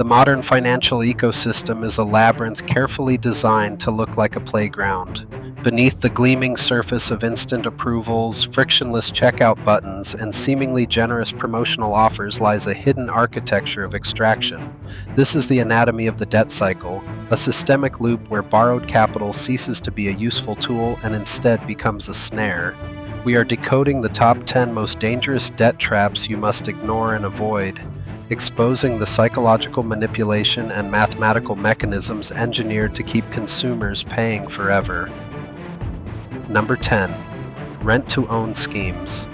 The modern financial ecosystem is a labyrinth carefully designed to look like a playground. Beneath the gleaming surface of instant approvals, frictionless checkout buttons, and seemingly generous promotional offers lies a hidden architecture of extraction. This is the anatomy of the debt cycle, a systemic loop where borrowed capital ceases to be a useful tool and instead becomes a snare. We are decoding the top 10 most dangerous debt traps you must ignore and avoid, exposing the psychological manipulation and mathematical mechanisms engineered to keep consumers paying forever. Number 10. Rent-to-own schemes.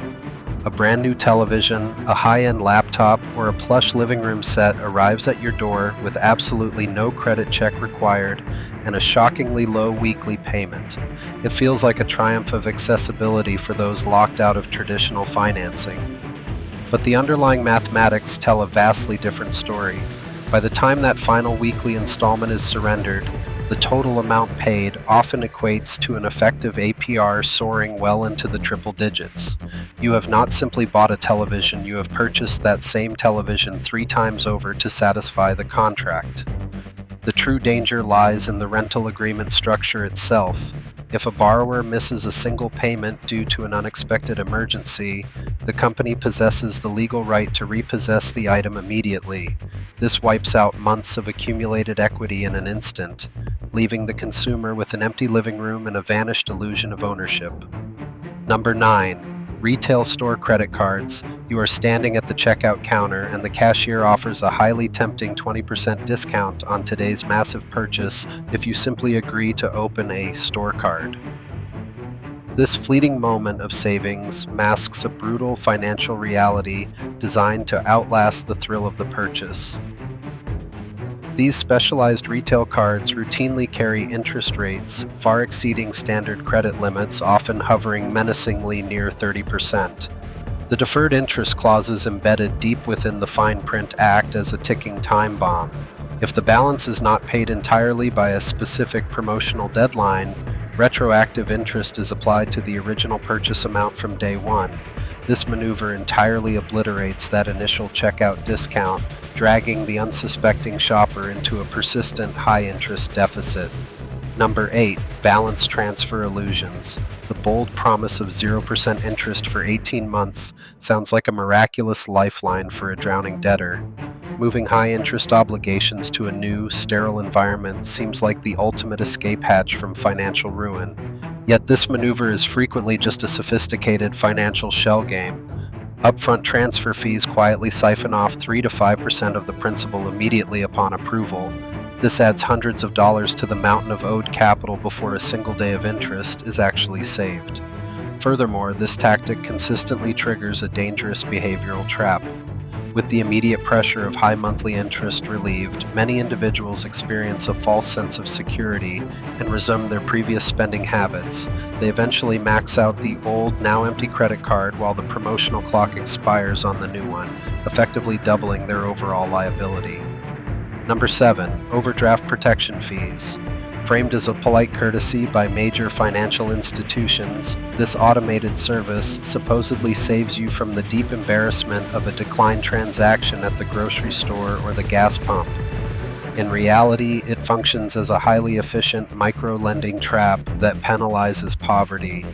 A brand new television, a high-end laptop, or a plush living room set arrives at your door with absolutely no credit check required and a shockingly low weekly payment. It feels like a triumph of accessibility for those locked out of traditional financing. But the underlying mathematics tell a vastly different story. By the time that final weekly installment is surrendered, the total amount paid often equates to an effective APR soaring well into the triple digits. You have not simply bought a television, you have purchased that same television 3 times over to satisfy the contract. The true danger lies in the rental agreement structure itself. If a borrower misses a single payment due to an unexpected emergency, the company possesses the legal right to repossess the item immediately. This wipes out months of accumulated equity in an instant, leaving the consumer with an empty living room and a vanished illusion of ownership. Number 9. Retail store credit cards. You are standing at the checkout counter and the cashier offers a highly tempting 20% discount on today's massive purchase if you simply agree to open a store card. This fleeting moment of savings masks a brutal financial reality designed to outlast the thrill of the purchase. These specialized retail cards routinely carry interest rates far exceeding standard credit limits, often hovering menacingly near 30%. The deferred interest clauses embedded deep within the fine print act as a ticking time bomb. If the balance is not paid entirely by a specific promotional deadline, retroactive interest is applied to the original purchase amount from day one. This maneuver entirely obliterates that initial checkout discount, dragging the unsuspecting shopper into a persistent high-interest deficit. Number 8. Balance transfer illusions. The bold promise of 0% interest for 18 months sounds like a miraculous lifeline for a drowning debtor. Moving high-interest obligations to a new, sterile environment seems like the ultimate escape hatch from financial ruin. Yet this maneuver is frequently just a sophisticated financial shell game. Upfront transfer fees quietly siphon off 3 to 5% of the principal immediately upon approval. This adds hundreds of dollars to the mountain of owed capital before a single day of interest is actually saved. Furthermore, this tactic consistently triggers a dangerous behavioral trap. With the immediate pressure of high monthly interest relieved, many individuals experience a false sense of security and resume their previous spending habits. They eventually max out the old, now empty credit card while the promotional clock expires on the new one, effectively doubling their overall liability. Number 7. Overdraft protection fees. Framed as a polite courtesy by major financial institutions, this automated service supposedly saves you from the deep embarrassment of a declined transaction at the grocery store or the gas pump. In reality, it functions as a highly efficient micro-lending trap that penalizes poverty.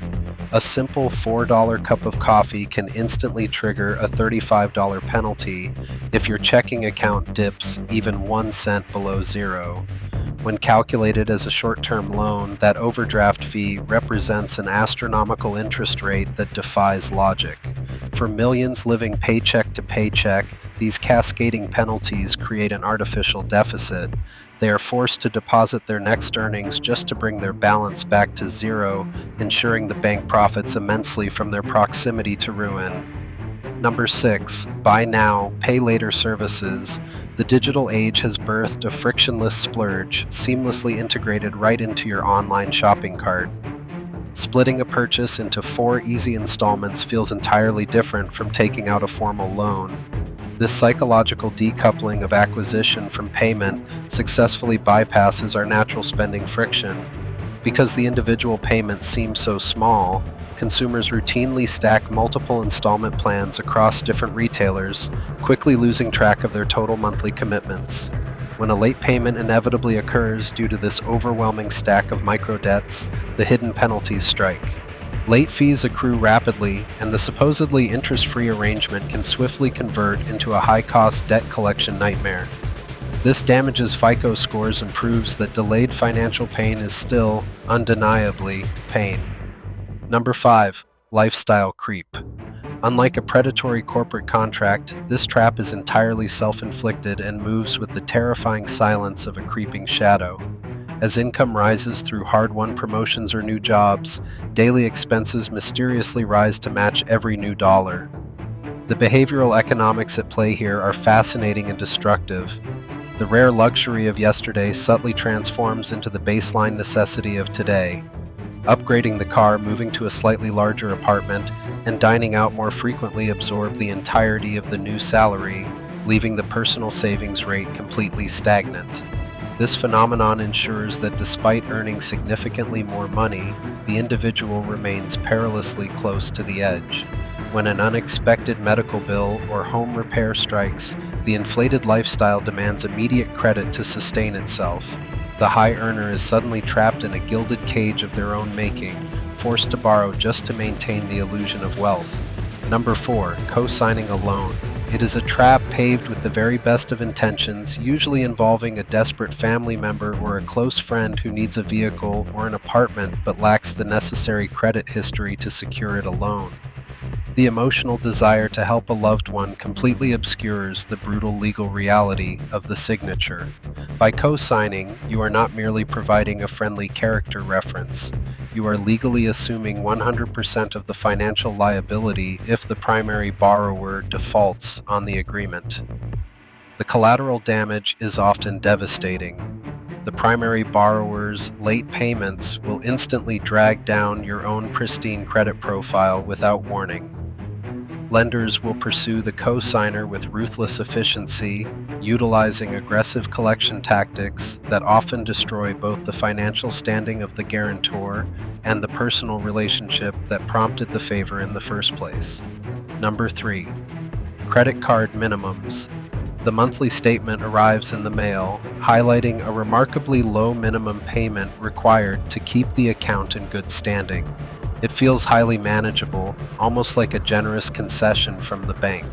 A simple $4 cup of coffee can instantly trigger a $35 penalty if your checking account dips even 1 cent below zero. When calculated as a short-term loan, that overdraft fee represents an astronomical interest rate that defies logic. For millions living paycheck to paycheck, these cascading penalties create an artificial deficit. They are forced to deposit their next earnings just to bring their balance back to zero, ensuring the bank profits immensely from their proximity to ruin. Number 6. Buy now, pay later services. The digital age has birthed a frictionless splurge, seamlessly integrated right into your online shopping cart. Splitting a purchase into 4 easy installments feels entirely different from taking out a formal loan. This psychological decoupling of acquisition from payment successfully bypasses our natural spending friction. Because the individual payments seem so small, consumers routinely stack multiple installment plans across different retailers, quickly losing track of their total monthly commitments. When a late payment inevitably occurs due to this overwhelming stack of microdebts, the hidden penalties strike. Late fees accrue rapidly, and the supposedly interest-free arrangement can swiftly convert into a high-cost debt collection nightmare. This damages FICO scores and proves that delayed financial pain is still, undeniably, pain. Number 5. Lifestyle creep. Unlike a predatory corporate contract, this trap is entirely self-inflicted and moves with the terrifying silence of a creeping shadow. As income rises through hard-won promotions or new jobs, daily expenses mysteriously rise to match every new dollar. The behavioral economics at play here are fascinating and destructive. The rare luxury of yesterday subtly transforms into the baseline necessity of today. Upgrading the car, moving to a slightly larger apartment, and dining out more frequently absorb the entirety of the new salary, leaving the personal savings rate completely stagnant. This phenomenon ensures that despite earning significantly more money, the individual remains perilously close to the edge. When an unexpected medical bill or home repair strikes, the inflated lifestyle demands immediate credit to sustain itself. The high earner is suddenly trapped in a gilded cage of their own making, forced to borrow just to maintain the illusion of wealth. Number 4. Co-signing a loan. It is a trap paved with the very best of intentions, usually involving a desperate family member or a close friend who needs a vehicle or an apartment but lacks the necessary credit history to secure it alone. The emotional desire to help a loved one completely obscures the brutal legal reality of the signature. By co-signing, you are not merely providing a friendly character reference. You are legally assuming 100% of the financial liability if the primary borrower defaults on the agreement. The collateral damage is often devastating. The primary borrower's late payments will instantly drag down your own pristine credit profile without warning. Lenders will pursue the co-signer with ruthless efficiency, utilizing aggressive collection tactics that often destroy both the financial standing of the guarantor and the personal relationship that prompted the favor in the first place. Number 3. Credit card minimums. The monthly statement arrives in the mail, highlighting a remarkably low minimum payment required to keep the account in good standing. It feels highly manageable, almost like a generous concession from the bank.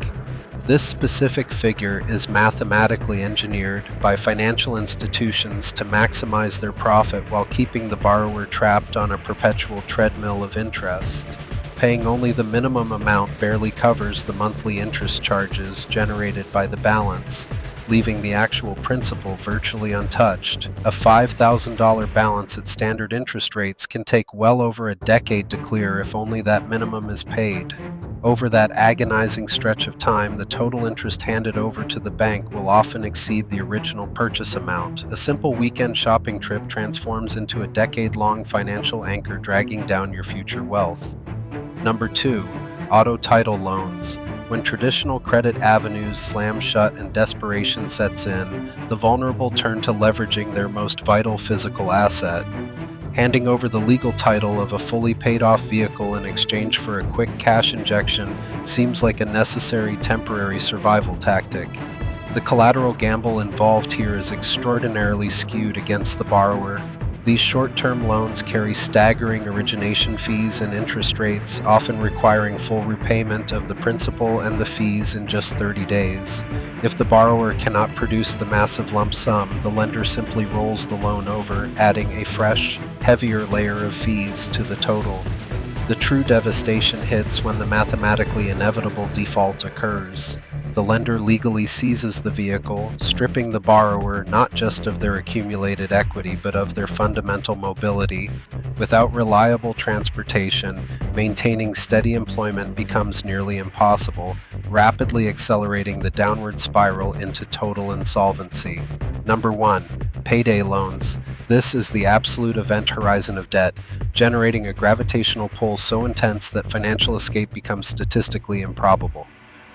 This specific figure is mathematically engineered by financial institutions to maximize their profit while keeping the borrower trapped on a perpetual treadmill of interest. Paying only the minimum amount barely covers the monthly interest charges generated by the balance, leaving the actual principal virtually untouched. A $5,000 balance at standard interest rates can take well over a decade to clear if only that minimum is paid. Over that agonizing stretch of time, the total interest handed over to the bank will often exceed the original purchase amount. A simple weekend shopping trip transforms into a decade-long financial anchor dragging down your future wealth. Number 2. Auto title loans. When traditional credit avenues slam shut and desperation sets in, the vulnerable turn to leveraging their most vital physical asset. Handing over the legal title of a fully paid-off vehicle in exchange for a quick cash injection seems like a necessary temporary survival tactic. The collateral gamble involved here is extraordinarily skewed against the borrower. These short-term loans carry staggering origination fees and interest rates, often requiring full repayment of the principal and the fees in just 30 days. If the borrower cannot produce the massive lump sum, the lender simply rolls the loan over, adding a fresh, heavier layer of fees to the total. The true devastation hits when the mathematically inevitable default occurs. The lender legally seizes the vehicle, stripping the borrower not just of their accumulated equity but of their fundamental mobility. Without reliable transportation, maintaining steady employment becomes nearly impossible, rapidly accelerating the downward spiral into total insolvency. Number 1. Payday loans. This is the absolute event horizon of debt, generating a gravitational pull so intense that financial escape becomes statistically improbable.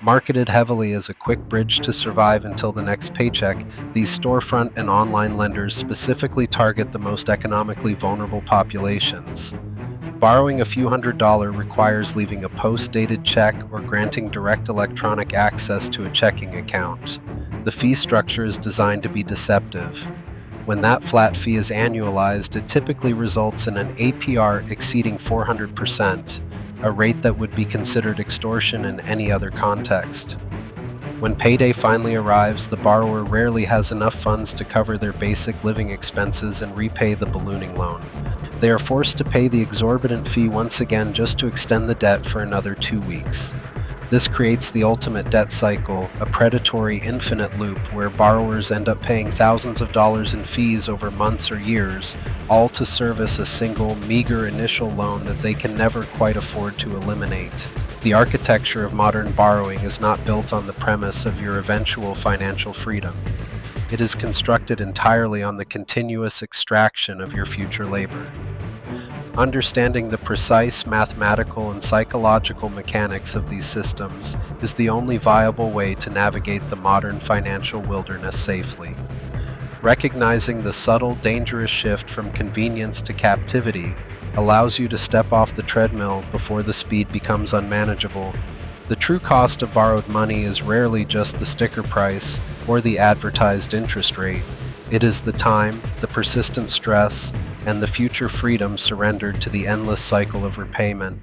Marketed heavily as a quick bridge to survive until the next paycheck, these storefront and online lenders specifically target the most economically vulnerable populations. Borrowing a few $100s requires leaving a post-dated check or granting direct electronic access to a checking account. The fee structure is designed to be deceptive. When that flat fee is annualized, it typically results in an APR exceeding 400%, a rate that would be considered extortion in any other context. When payday finally arrives, the borrower rarely has enough funds to cover their basic living expenses and repay the ballooning loan. They are forced to pay the exorbitant fee once again just to extend the debt for another 2 weeks. This creates the ultimate debt cycle, a predatory infinite loop where borrowers end up paying thousands of dollars in fees over months or years, all to service a single, meager initial loan that they can never quite afford to eliminate. The architecture of modern borrowing is not built on the premise of your eventual financial freedom. It is constructed entirely on the continuous extraction of your future labor. Understanding the precise mathematical and psychological mechanics of these systems is the only viable way to navigate the modern financial wilderness safely. Recognizing the subtle, dangerous shift from convenience to captivity allows you to step off the treadmill before the speed becomes unmanageable. The true cost of borrowed money is rarely just the sticker price or the advertised interest rate. It is the time, the persistent stress, and the future freedom surrendered to the endless cycle of repayment.